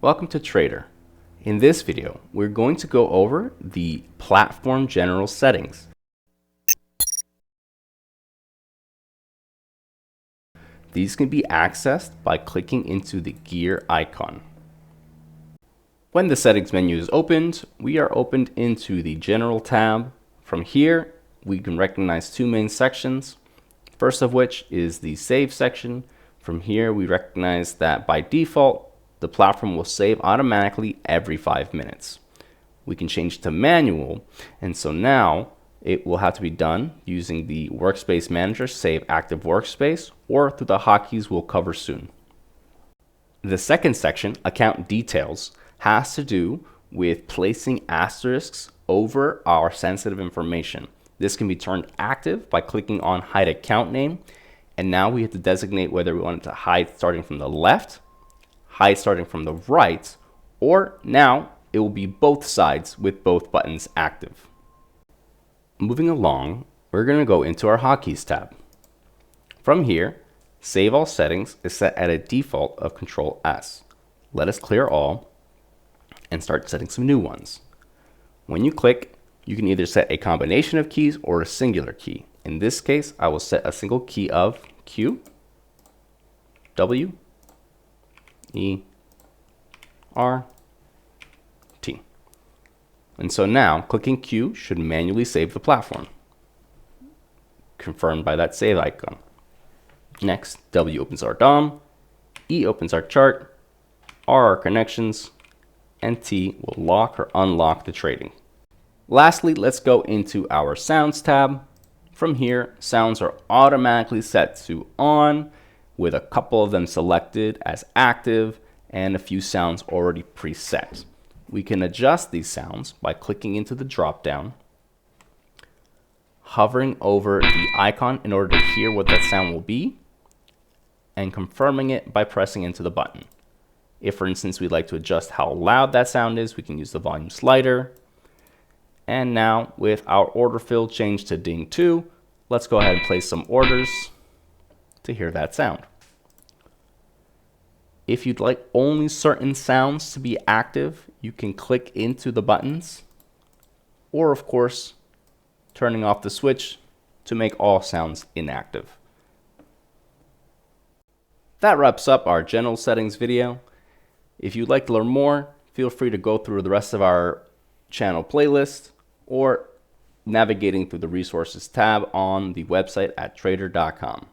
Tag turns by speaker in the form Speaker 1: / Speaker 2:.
Speaker 1: Welcome to Tradrr. In this video, we're going to go over the platform general settings. These can be accessed by clicking into the gear icon. When the settings menu is opened, we are opened into the general tab. From here, we can recognize two main sections. First of which is the save section. From here, we recognize that by default, the platform will save automatically every 5 minutes. We can change to manual, and so now it will have to be done using the Workspace Manager Save Active Workspace or through the hotkeys we'll cover soon. The second section, Account Details, has to do with placing asterisks over our sensitive information. This can be turned active by clicking on Hide Account Name, and now we have to designate whether we want it to hide starting from the left, hide starting from the right, or now it will be both sides with both buttons active. Moving along, we're going to go into our hotkeys tab. From here, Save All Settings is set at a default of Control S. Let us clear all and start setting some new ones. When you click, you can either set a combination of keys or a singular key. In this case, I will set a single key of Q, W, E, R, T. And so now clicking Q should manually save the platform, confirmed by that save icon. Next, W opens our DOM, E opens our chart, R our connections, and T will lock or unlock the trading. Lastly, let's go into our sounds tab. From here, sounds are automatically set to on, with a couple of them selected as active and a few sounds already preset. We can adjust these sounds by clicking into the drop down, hovering over the icon in order to hear what that sound will be, and confirming it by pressing into the button. If, for instance, we'd like to adjust how loud that sound is, we can use the volume slider. And now, with our order fill changed to ding 2, let's go ahead and place some orders to hear that sound. If you'd like only certain sounds to be active, you can click into the buttons, or of course, turning off the switch to make all sounds inactive. That wraps up our general settings video. If you'd like to learn more, feel free to go through the rest of our channel playlist or navigating through the resources tab on the website at tradrr.com.